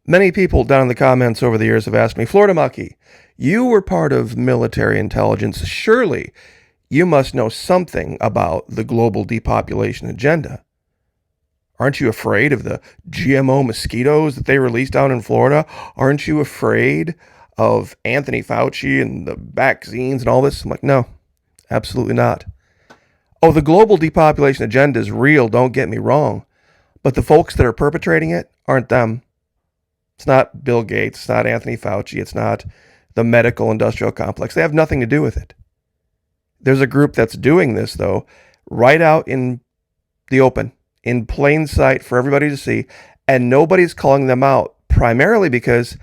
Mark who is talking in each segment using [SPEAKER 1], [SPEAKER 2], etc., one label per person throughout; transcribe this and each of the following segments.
[SPEAKER 1] Many people down in the comments over the years have asked me, Florida Mucky, you were part of military intelligence. Surely you must know something about the global depopulation agenda. Aren't you afraid of the GMO mosquitoes that they released down in Florida? Aren't you afraid of Anthony Fauci and the vaccines and all this? I'm like, no, absolutely not. Oh, the global depopulation agenda is real, don't get me wrong. But the folks that are perpetrating it aren't them. It's not Bill Gates, it's not Anthony Fauci, it's not the medical industrial complex. They have nothing to do with it. There's a group that's doing this, though, right out in the open, in plain sight for everybody to see, and nobody's calling them out, primarily because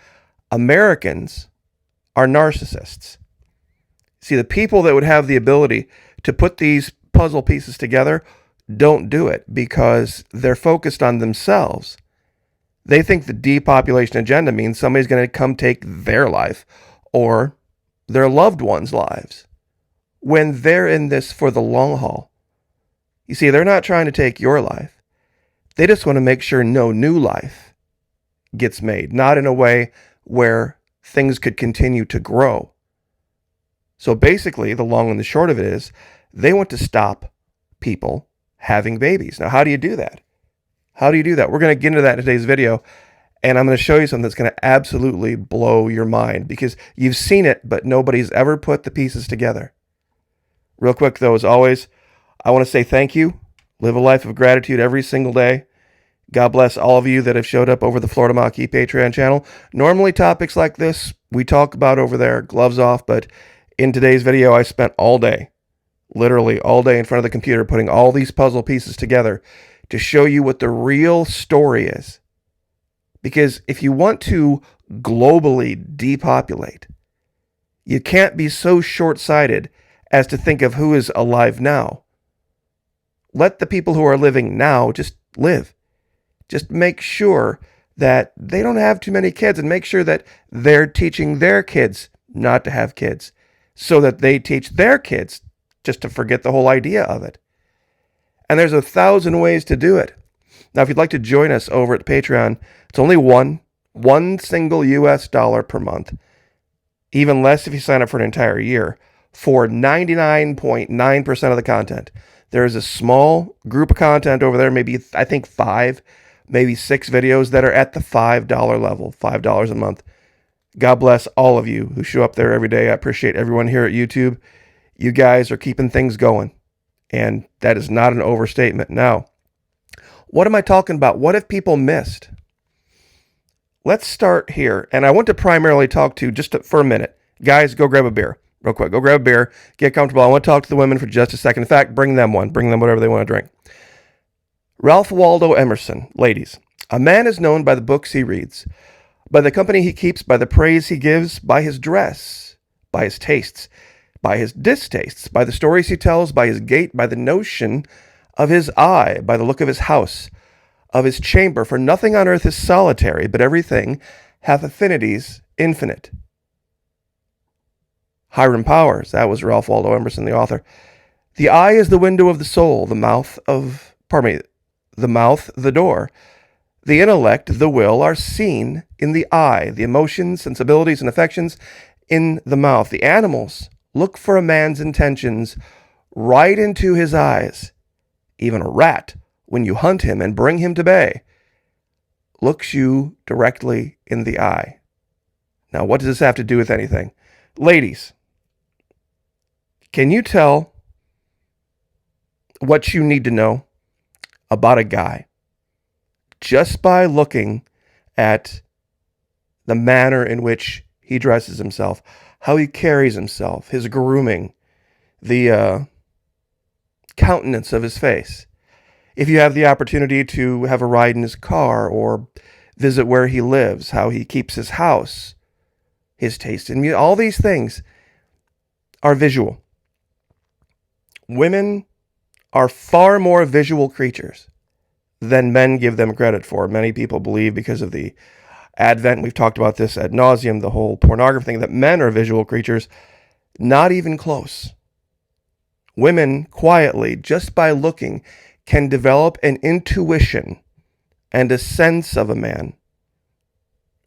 [SPEAKER 1] Americans are narcissists. See, the people that would have the ability to put these puzzle pieces together don't do it because they're focused on themselves. They think the depopulation agenda means somebody's going to come take their life or their loved ones' lives when they're in this for the long haul. You see, they're not trying to take your life. They just want to make sure no new life gets made, not in a way where things could continue to grow. So basically, the long and the short of it is, they want to stop people having babies. Now, how do you do that? How do you do that? We're going to get into that in today's video, and I'm going to show you something that's going to absolutely blow your mind because you've seen it, but nobody's ever put the pieces together. Real quick, though, as always, I want to say thank you. Live a life of gratitude every single day. God bless all of you that have showed up over the Florida Maquis Patreon channel. Normally, topics like this we talk about over there, gloves off, but in today's video, I spent all day, literally all day in front of the computer, putting all these puzzle pieces together to show you what the real story is. Because if you want to globally depopulate, you can't be so short-sighted as to think of who is alive now. Let the people who are living now just live. Just make sure that they don't have too many kids and make sure that they're teaching their kids not to have kids so that they teach their kids just to forget the whole idea of it. And there's 1,000 ways to do it. Now, if you'd like to join us over at Patreon, it's only one single US dollar per month. Even less if you sign up for an entire year for 99.9% of the content. There is a small group of content over there, maybe, I think 5, maybe 6 videos that are at the $5 level, $5 a month. God bless all of you who show up there every day. I appreciate everyone here at YouTube. You guys are keeping things going. And that is not an overstatement. Now, what am I talking about? What have people missed? Let's start here. And I want to primarily talk to, for a minute. Guys, go grab a beer. Real quick, go grab a beer. Get comfortable. I want to talk to the women for just a second. In fact, bring them one. Bring them whatever they want to drink. Ralph Waldo Emerson. Ladies, a man is known by the books he reads, by the company he keeps, by the praise he gives, by his dress, by his tastes, by his distastes, by the stories he tells, by his gait, by the notion of his eye, by the look of his house, of his chamber. For nothing on earth is solitary, but everything hath affinities infinite. Hiram Powers, that was Ralph Waldo Emerson, the author. The eye is the window of the soul, the mouth, the door. The intellect, the will, are seen in the eye, the emotions, sensibilities, and affections in the mouth. The animals look for a man's intentions right into his eyes. Even a rat, when you hunt him and bring him to bay, looks you directly in the eye. Now, what does this have to do with anything? Ladies, can you tell what you need to know about a guy just by looking at the manner in which he dresses himself, how he carries himself, his grooming, the countenance of his face? If you have the opportunity to have a ride in his car or visit where he lives, how he keeps his house, his taste in music, all these things are visual. Women are far more visual creatures than men give them credit for. Many people believe because of the advent, we've talked about this ad nauseum, the whole pornography thing, that men are visual creatures. Not even close. Women, quietly, just by looking, can develop an intuition and a sense of a man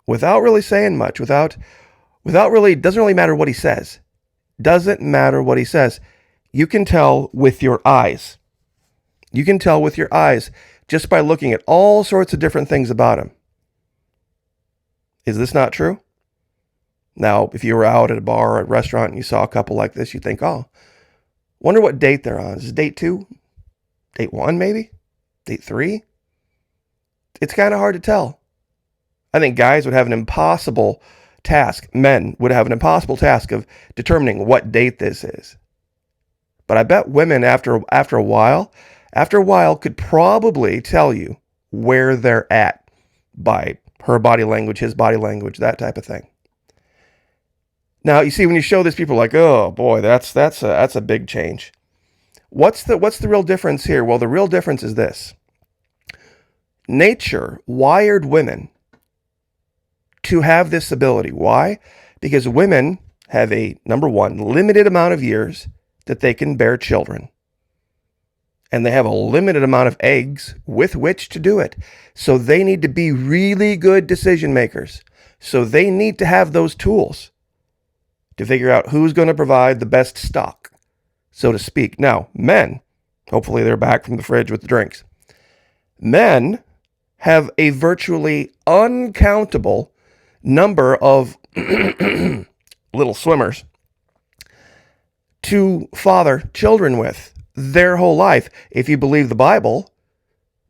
[SPEAKER 1] without really saying much, without really, doesn't really matter what he says. Doesn't matter what he says. You can tell with your eyes. You can tell with your eyes just by looking at all sorts of different things about him. Is this not true? Now, if you were out at a bar or a restaurant and you saw a couple like this, you think, oh, wonder what date they're on. Is this date 2? Date 1, maybe? Date 3? It's kind of hard to tell. I think guys would have an impossible task. Men would have an impossible task of determining what date this is. But I bet women after a while could probably tell you where they're at by her body language, his body language, that type of thing. Now, you see, when you show this, people are like, oh boy, that's a big change. What's the real difference here? Well, the real difference is this. Nature wired women to have this ability. Why? Because women have a, number one, limited amount of years that they can bear children. And they have a limited amount of eggs with which to do it. So they need to be really good decision makers. So they need to have those tools to figure out who's going to provide the best stock, so to speak. Now, men, hopefully they're back from the fridge with the drinks. Men have a virtually uncountable number of little swimmers to father children with their whole life. If you believe the Bible,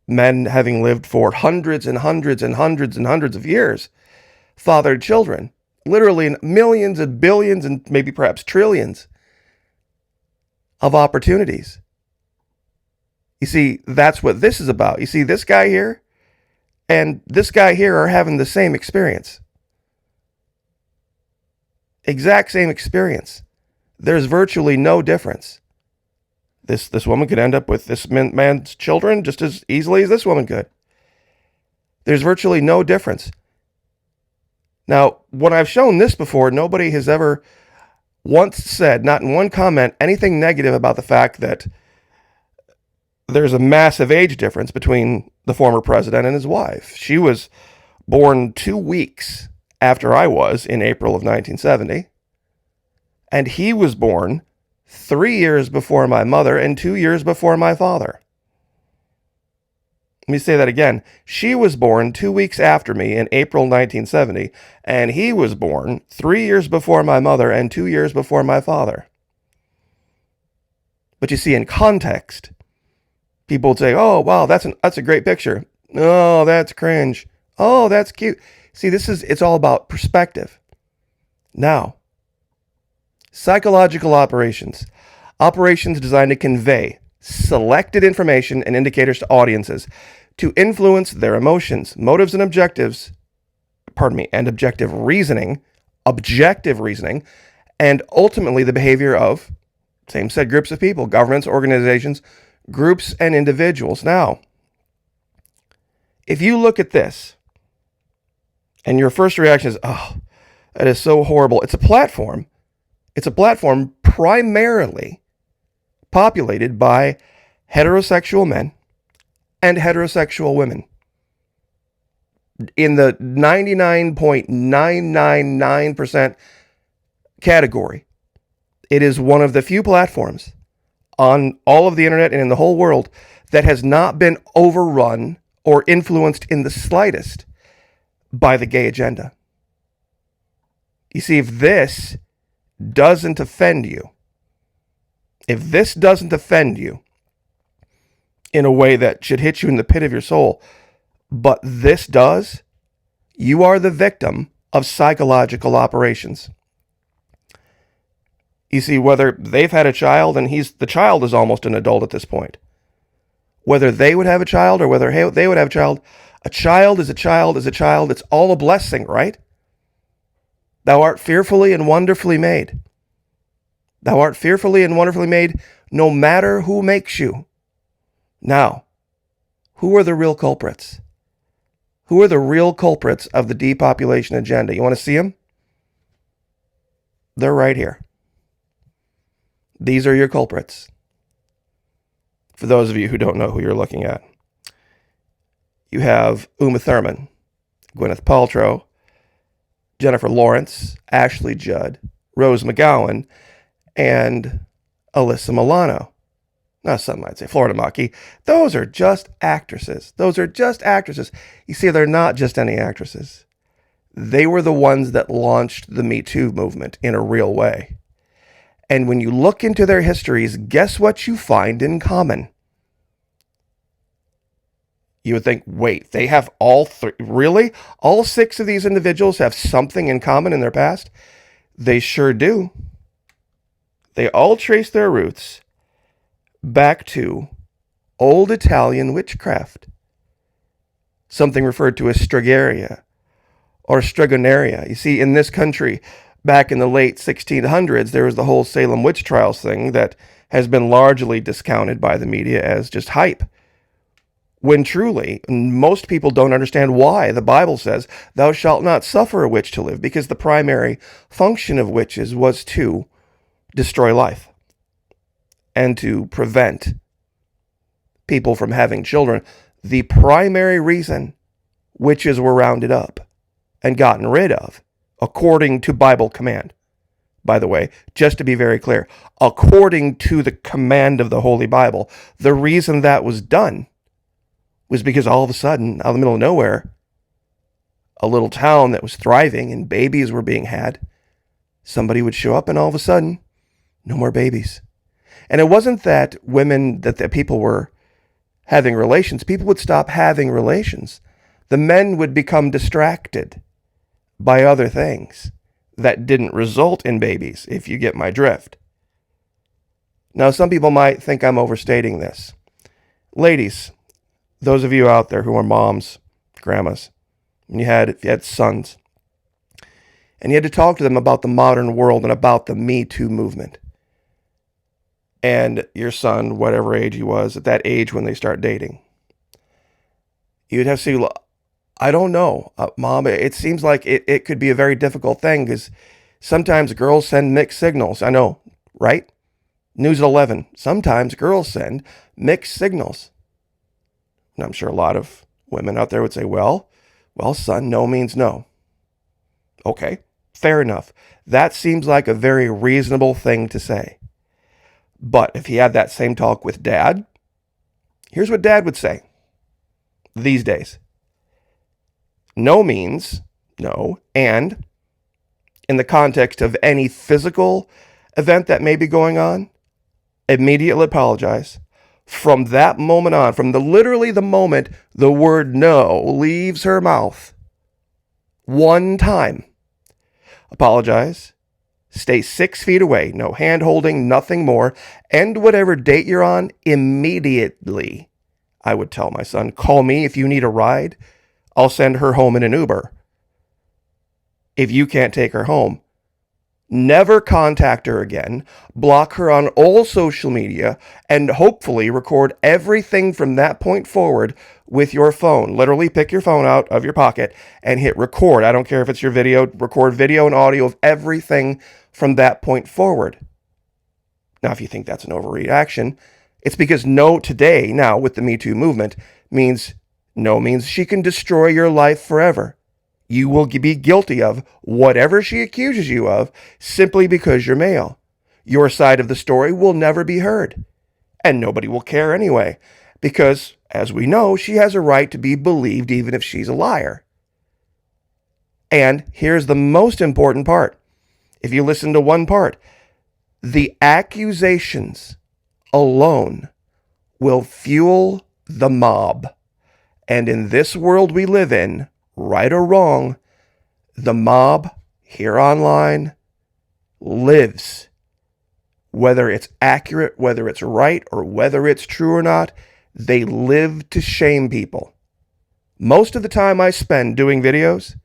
[SPEAKER 1] men having lived for hundreds and hundreds and hundreds and hundreds of years fathered children, literally in millions and billions and maybe perhaps trillions of opportunities. You see, that's what this is about. You see, this guy here and this guy here are having the same experience. Exact same experience. There's virtually no difference. This woman could end up with this man's children just as easily as this woman could. There's virtually no difference. Now, when I've shown this before, nobody has ever once said, not in one comment, anything negative about the fact that there's a massive age difference between the former president and his wife. She was born 2 weeks after I was in April of 1970. And he was born 3 years before my mother and 2 years before my father. Let me say that again. She was born 2 weeks after me in April 1970, and he was born 3 years before my mother and 2 years before my father. But you see, in context, people would say, oh, wow, that's a great picture. Oh, that's cringe. Oh, that's cute. See, it's all about perspective. Now, psychological operations designed to convey selected information and indicators to audiences to influence their emotions, motives, and objective reasoning, and ultimately the behavior of same said groups of people, governments, organizations, groups, and individuals. Now, if you look at this and your first reaction is, oh, that is so horrible. It's a platform primarily populated by heterosexual men and heterosexual women. In the 99.999% category, it is one of the few platforms on all of the internet and in the whole world that has not been overrun or influenced in the slightest by the gay agenda. You see, if this doesn't offend you, in a way that should hit you in the pit of your soul, but this does, you are the victim of psychological operations. You see, whether they've had a child and the child is almost an adult at this point, whether they would have a child or whether they would have a child is a child is a child. It's all a blessing, right? Thou art fearfully and wonderfully made. Thou art fearfully and wonderfully made, no matter who makes you. Now, who are the real culprits? Who are the real culprits of the depopulation agenda? You want to see them? They're right here. These are your culprits. For those of you who don't know who you're looking at, you have Uma Thurman, Gwyneth Paltrow, Jennifer Lawrence, Ashley Judd, Rose McGowan, and Alyssa Milano. Now, some might say Florida Maki. Those are just actresses. Those are just actresses. You see, they're not just any actresses. They were the ones that launched the Me Too movement in a real way. And when you look into their histories, guess what you find in common? You would think, wait, they have all three? Really? All 6 of these individuals have something in common in their past? They sure do. They all trace their roots back to old Italian witchcraft, something referred to as Stregoria or Stregoneria. You see, in this country, back in the late 1600s, there was the whole Salem witch trials thing that has been largely discounted by the media as just hype. When truly, most people don't understand why the Bible says, thou shalt not suffer a witch to live, because the primary function of witches was to destroy life and to prevent people from having children. The primary reason witches were rounded up and gotten rid of, according to Bible command. By the way, just to be very clear, according to the command of the Holy Bible, the reason that was done was because all of a sudden, out of the middle of nowhere, a little town that was thriving and babies were being had, somebody would show up and all of a sudden, no more babies. And it wasn't that women, that the people were having relations. People would stop having relations. The men would become distracted by other things that didn't result in babies, if you get my drift. Now, some people might think I'm overstating this. Ladies, those of you out there who are moms, grandmas, and if you had sons, and you had to talk to them about the modern world and about the Me Too movement, and your son, whatever age he was, at that age when they start dating, you'd have to say, I don't know, Mom, it seems like it could be a very difficult thing, because sometimes girls send mixed signals. I know, right? News at 11. Sometimes girls send mixed signals. And I'm sure a lot of women out there would say, well, son, no means no. Okay, fair enough. That seems like a very reasonable thing to say. But if he had that same talk with Dad, here's what Dad would say these days. No means no, and in the context of any physical event that may be going on, immediately apologize. From that moment on, from literally the moment the word no leaves her mouth, one time, apologize, stay 6 feet away, no hand holding, nothing more, end whatever date you're on immediately. I would tell my son, call me if you need a ride. I'll send her home in an Uber. If you can't take her home, never contact her again, block her on all social media, and hopefully record everything from that point forward with your phone. Literally pick your phone out of your pocket and hit record. I don't care if it's your video, record video and audio of everything from that point forward. Now, if you think that's an overreaction, it's because no today, now with the Me Too movement, means she can destroy your life forever. You will be guilty of whatever she accuses you of simply because you're male. Your side of the story will never be heard. And nobody will care anyway, because, as we know, she has a right to be believed even if she's a liar. And here's the most important part. If you listen to one part, the accusations alone will fuel the mob. And in this world we live in, right or wrong, the mob here online lives. Whether it's accurate, whether it's right, or whether it's true or not, they live to shame people. Most of the time I spend doing videos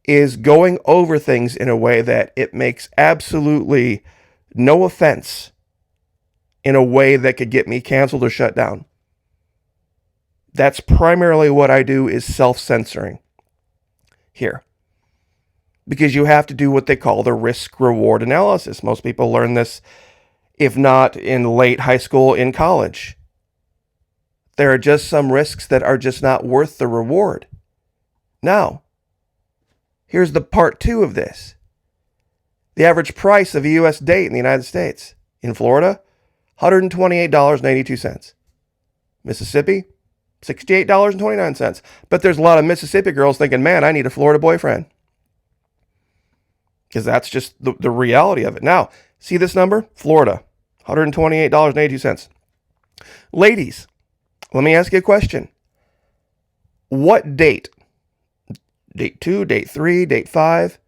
[SPEAKER 1] is going over things in a way that it makes absolutely no offense, in a way that could get me canceled or shut down. That's primarily what I do, is self-censoring here. Because you have to do what they call the risk-reward analysis. Most people learn this, if not in late high school, in college. There are just some risks that are just not worth the reward. Now, Here's the part two of this. The average price of a U.S. date in the United States. In Florida, $128.82. Mississippi, $68.29. But there's a lot of Mississippi girls thinking, man, I need a Florida boyfriend. Because that's just the reality of it. Now, see this number? Florida, $128.82. Ladies, let me ask you a question. What date 2, date 3, date 5,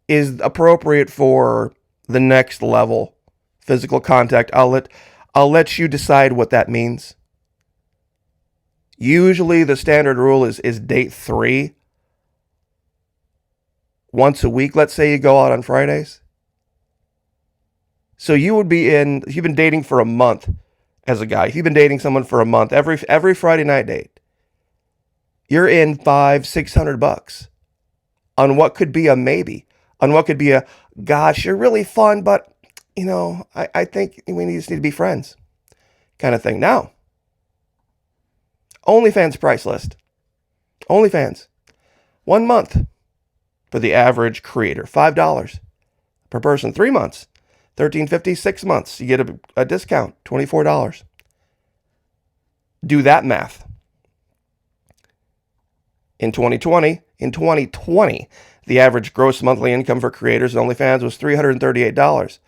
[SPEAKER 1] is appropriate for the next level physical contact? I'll let you decide what that means. Usually the standard rule is date 3. Once a week, let's say you go out on Fridays. So you've been dating for a month as a guy. If you've been dating someone for a month, every Friday night date, you're in $500-600 on what could be a maybe, on what could be a, gosh, you're really fun, but I think we just need to be friends kind of thing. Now, OnlyFans price list. OnlyFans, 1 month for the average creator, $5 per person. 3 months, $13.50. 6 months, you get a discount, $24. Do that math. In 2020, the average gross monthly income for creators in OnlyFans was $338.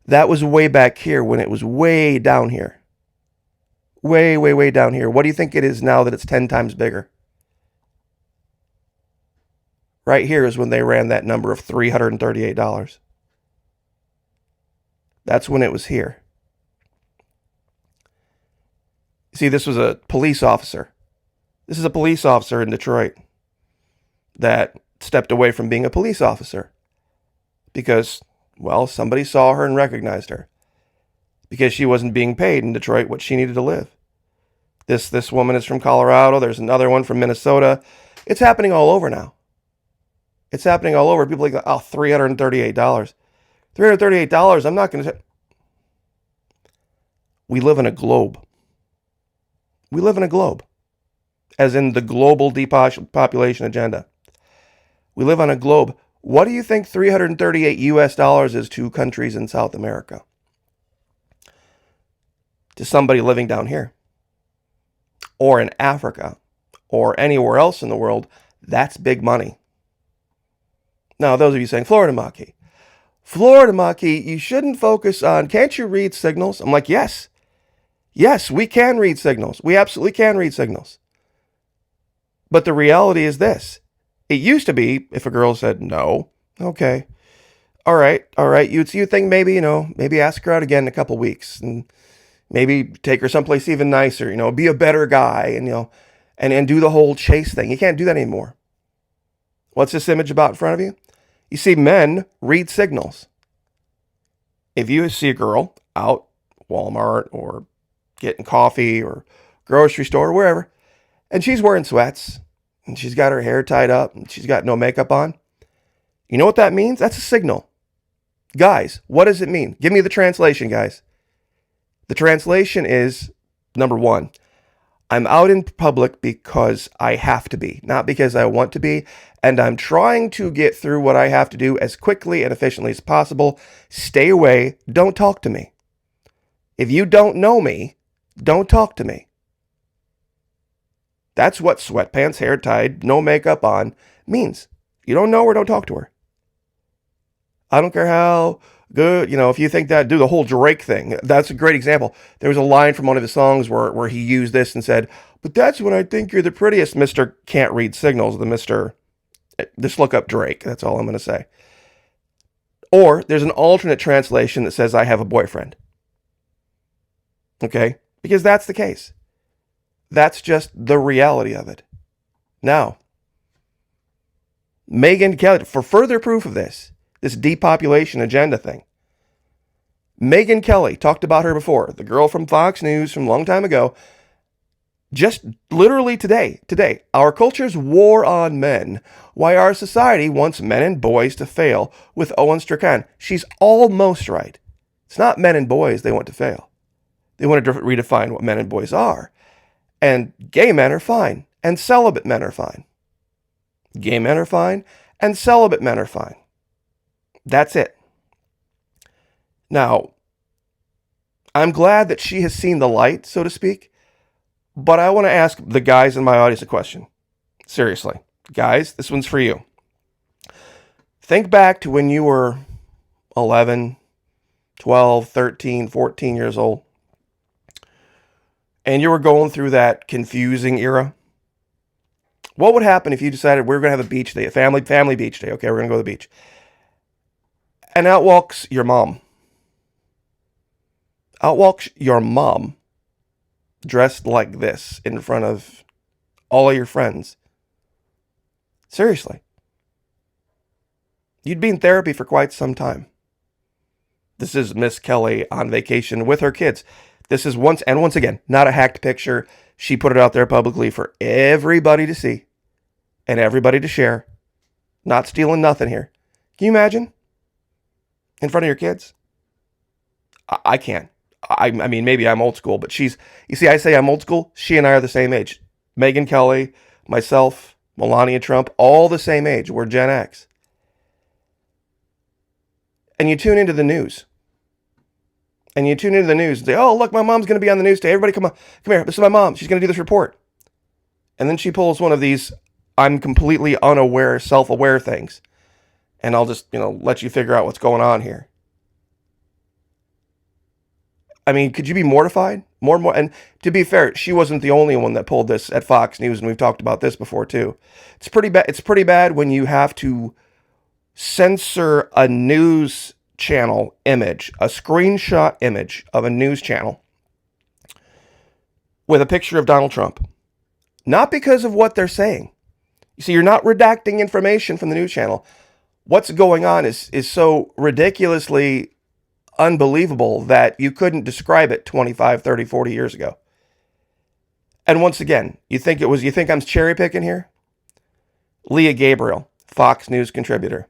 [SPEAKER 1] That was way back here when it was way down here. Way, way, way down here. What do you think it is now that it's 10 times bigger? Right here is when they ran that number of $338. That's when it was here. See, this was a police officer. This is a police officer in Detroit that stepped away from being a police officer because, well, somebody saw her and recognized her because she wasn't being paid in Detroit what she needed to live. This woman is from Colorado. There's another one from Minnesota. It's happening all over now. It's happening all over. People are like, oh, $338. $338, I'm not going to say. We live in a globe. We live in a globe. As in the global depopulation agenda. We live on a globe. What do you think 338 US dollars is to countries in South America? To somebody living down here. Or in Africa. Or anywhere else in the world. That's big money. Now, those of you saying, Florida Maki, you shouldn't focus on, can't you read signals? I'm like, yes. Yes, we can read signals. We absolutely can read signals. But the reality is this. It used to be, if a girl said no, okay, all right. You'd think maybe, maybe ask her out again in a couple weeks and maybe take her someplace even nicer, be a better guy and do the whole chase thing. You can't do that anymore. What's this image about in front of you? You see, men read signals. If you see a girl out Walmart or getting coffee or grocery store or wherever, and she's wearing sweats and she's got her hair tied up and she's got no makeup on, you know what that means? That's a signal. Guys, what does it mean? Give me the translation, guys. The translation is, number one, I'm out in public because I have to be, not because I want to be, and I'm trying to get through what I have to do as quickly and efficiently as possible. Stay away. Don't talk to me. If you don't know me, don't talk to me. That's what sweatpants, hair tied, no makeup on means. You don't know her, don't talk to her. I don't care how good, if you think that, do the whole Drake thing. That's a great example. There was a line from one of his songs where he used this and said, but that's when I think you're the prettiest. Mr. Can't read signals, just look up Drake. That's all I'm going to say. Or there's an alternate translation that says I have a boyfriend. Okay? Because that's the case. That's just the reality of it. Now, Megyn Kelly, for further proof of this depopulation agenda thing, Megyn Kelly, talked about her before, the girl from Fox News from a long time ago, just literally today, our culture's war on men, why our society wants men and boys to fail with Owen Strachan. She's almost right. It's not men and boys they want to fail. They want to redefine what men and boys are. And gay men are fine. And celibate men are fine. Gay men are fine, and celibate men are fine. That's it. Now, I'm glad that she has seen the light, so to speak, but I want to ask the guys in my audience a question. Seriously. Guys, this one's for you. Think back to when you were 11, 12, 13, 14 years old, and you were going through that confusing era. What would happen if you decided we're going to have a beach day, a family beach day? Okay, we're going to go to the beach. And out walks your mom. Out walks your mom dressed like this in front of all of your friends. Seriously. You'd be in therapy for quite some time. This is Miss Kelly on vacation with her kids. This is once again, not a hacked picture. She put it out there publicly for everybody to see and everybody to share. Not stealing nothing here. Can you imagine? In front of your kids? I can't. I mean, maybe I'm old school, but you see, I say I'm old school. She and I are the same age. Megyn Kelly, myself, Melania Trump, all the same age. We're Gen X. And you tune into the news. And you tune into the news and say, oh, look, my mom's going to be on the news today. Everybody come here. This is my mom. She's going to do this report. And then she pulls one of these I'm completely unaware, self-aware things. And I'll just, let you figure out what's going on here. I mean, could you be mortified? More. And to be fair, she wasn't the only one that pulled this at Fox News, and we've talked about this before too. It's pretty bad. It's pretty bad when you have to censor a news channel image, a screenshot image of a news channel with a picture of Donald Trump. Not because of what they're saying. You see, you're not redacting information from the news channel. What's going on is so ridiculously unbelievable that you couldn't describe it 25, 30, 40 years ago. And once again, you think I'm cherry picking here? Leah Gabriel, Fox News contributor.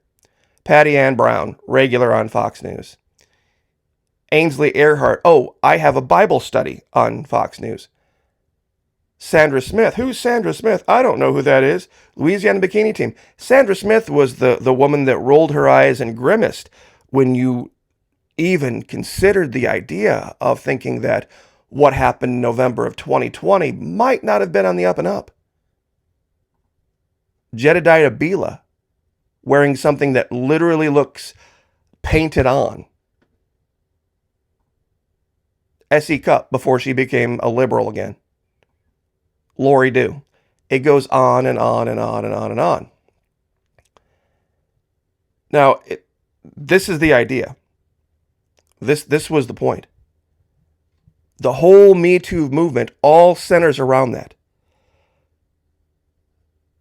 [SPEAKER 1] Patty Ann Brown, regular on Fox News. Ainsley Earhart, I have a Bible study on Fox News. Sandra Smith, who's Sandra Smith? I don't know who that is. Louisiana Bikini Team. Sandra Smith was the woman that rolled her eyes and grimaced when you even considered the idea of thinking that what happened in November of 2020 might not have been on the up and up. Jedediah Bila, wearing something that literally looks painted on. S.E. Cupp before she became a liberal again. Lori Dew. It goes on and on and on and on and on. Now, this is the idea. This was the point. The whole Me Too movement all centers around that.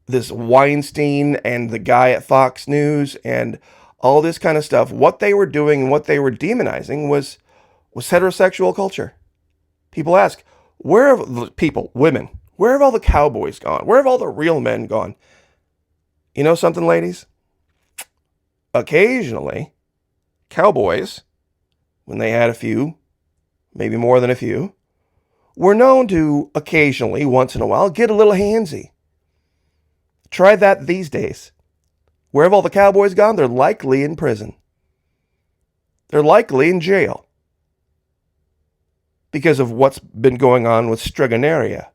[SPEAKER 1] This Weinstein and the guy at Fox News and all this kind of stuff, what they were doing and what they were demonizing was heterosexual culture. People ask, where have women, where have all the cowboys gone? Where have all the real men gone? You know something, ladies? Occasionally, cowboys, when they had a few, maybe more than a few, were known to occasionally, once in a while, get a little handsy. Try that these days. Where have all the cowboys gone? They're likely in prison. They're likely in jail. Because of what's been going on with Strigonaria.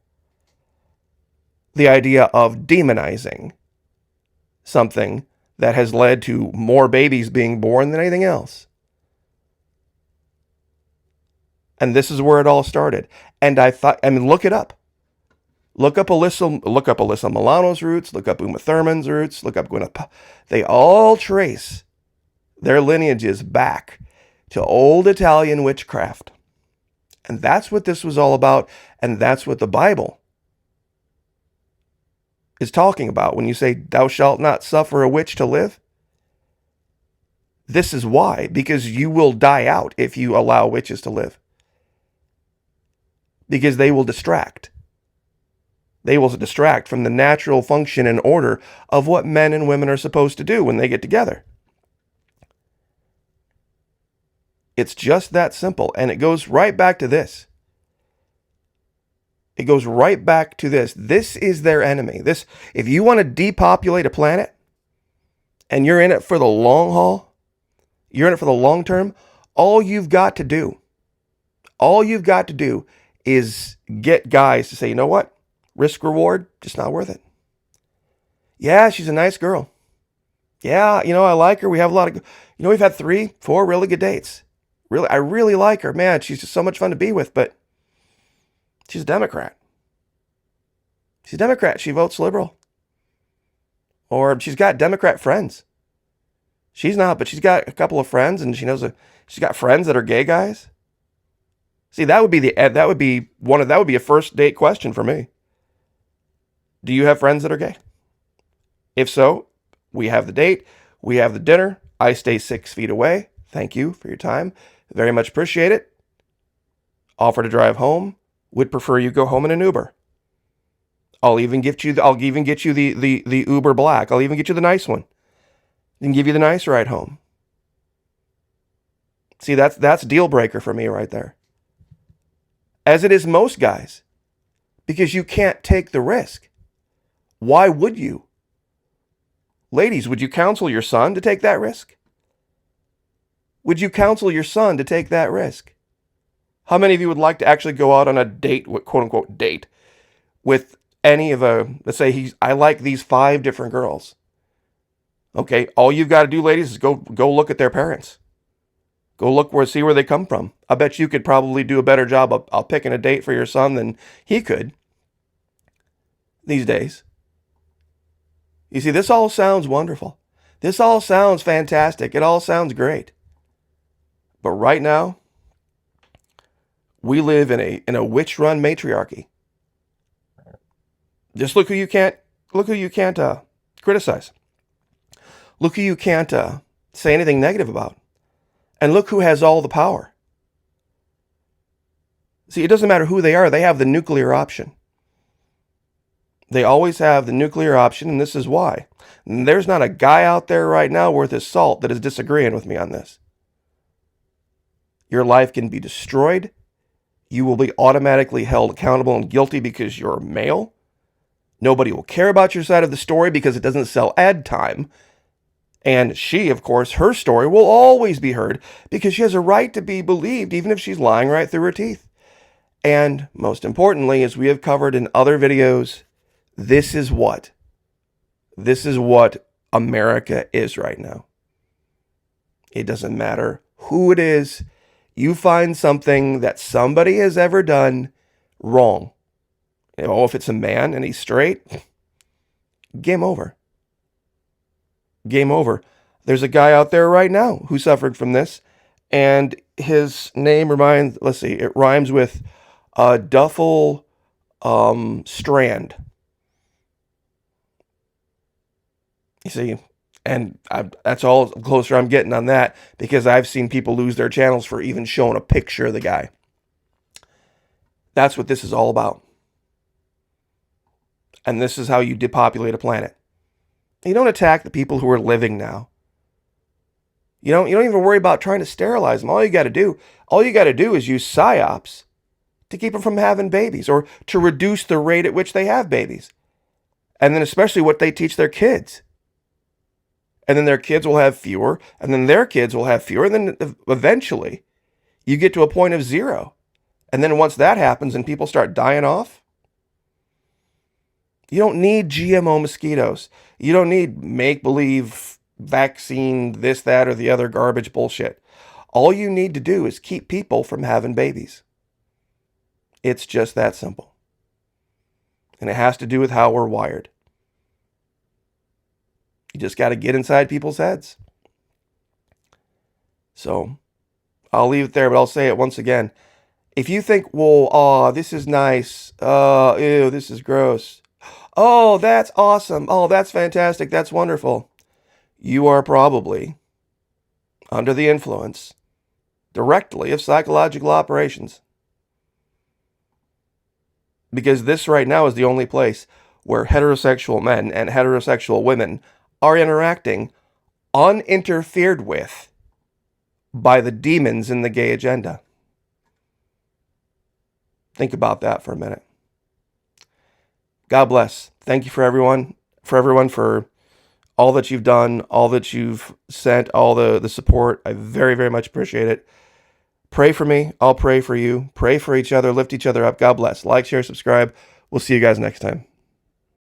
[SPEAKER 1] The idea of demonizing something that has led to more babies being born than anything else. And this is where it all started. And look it up. Look up Alyssa Milano's roots, look up Uma Thurman's roots, look up Gwyneth. They all trace their lineages back to old Italian witchcraft. And that's what this was all about, and that's what the Bible is talking about when you say, thou shalt not suffer a witch to live. This is why, because you will die out if you allow witches to live. Because they will distract. They will distract from the natural function and order of what men and women are supposed to do when they get together. It's just that simple, and it goes right back to this. It goes right back to this. This is their enemy. If you want to depopulate a planet and you're in it for the long haul, you're in it for the long term, all you've got to do is get guys to say, you know what? Risk reward, just not worth it. Yeah, she's a nice girl. Yeah, I like her. We have a lot of, we've had 3, 4 really good dates. Really, I really like her. Man, she's just so much fun to be with, but she's a Democrat. She's a Democrat. She votes liberal. Or she's got Democrat friends. She's not, but she's got a couple of friends, and she's got friends that are gay guys. See, that would be a first date question for me. Do you have friends that are gay? If so, we have the date, we have the dinner. I stay 6 feet away. Thank you for your time. Very much appreciate it. Offer to drive home. Would prefer you go home in an Uber. I'll even get you the Uber Black. I'll even get you the nice one. And give you the nice ride home. See, that's deal breaker for me right there. As it is most guys. Because you can't take the risk. Why would you? Ladies, would you counsel your son to take that risk? Would you counsel your son to take that risk? How many of you would like to actually go out on a date, quote unquote date, with any of let's say I like these 5 different girls. Okay, all you've got to do, ladies, is go look at their parents. Go look see where they come from. I bet you could probably do a better job of picking a date for your son than he could these days. You see, this all sounds wonderful. This all sounds fantastic. It all sounds great. But right now, we live in a witch-run matriarchy. Just look who you can't criticize. Look who you can't say anything negative about. And look who has all the power. See, it doesn't matter who they are. They have the nuclear option. They always have the nuclear option, and this is why. And there's not a guy out there right now worth his salt that is disagreeing with me on this. Your life can be destroyed. You will be automatically held accountable and guilty because you're male. Nobody will care about your side of the story because it doesn't sell ad time. And she, of course, her story will always be heard because she has a right to be believed even if she's lying right through her teeth. And most importantly, as we have covered in other videos, this is what America is right now. It doesn't matter who it is. You find something that somebody has ever done wrong. If it's a man and he's straight, game over. Game over. There's a guy out there right now who suffered from this, and his name rhymes with Duffel Strand. You see, and that's all closer I'm getting on that because I've seen people lose their channels for even showing a picture of the guy. That's what this is all about. And this is how you depopulate a planet. You don't attack the people who are living now. You don't even worry about trying to sterilize them. All you got to do is use psyops to keep them from having babies or to reduce the rate at which they have babies. And then especially what they teach their kids. And then their kids will have fewer, and then their kids will have fewer, and then eventually you get to a point of 0. And then once that happens and people start dying off, you don't need GMO mosquitoes. You don't need make-believe vaccine, this, that, or the other garbage bullshit. All you need to do is keep people from having babies. It's just that simple. And it has to do with how we're wired. You just got to get inside people's heads. So, I'll leave it there, but I'll say it once again. If you think, well, this is nice. Ew, this is gross. Oh, that's awesome. Oh, that's fantastic. That's wonderful. You are probably under the influence directly of psychological operations. Because this right now is the only place where heterosexual men and heterosexual women are interacting uninterfered with by the demons in the gay agenda. Think about that for a minute. God bless. Thank you for everyone, for all that you've done, all that you've sent, all the support. I very, very much appreciate it. Pray for me. I'll pray for you. Pray for each other. Lift each other up. God bless. Like, share, subscribe. We'll see you guys next time.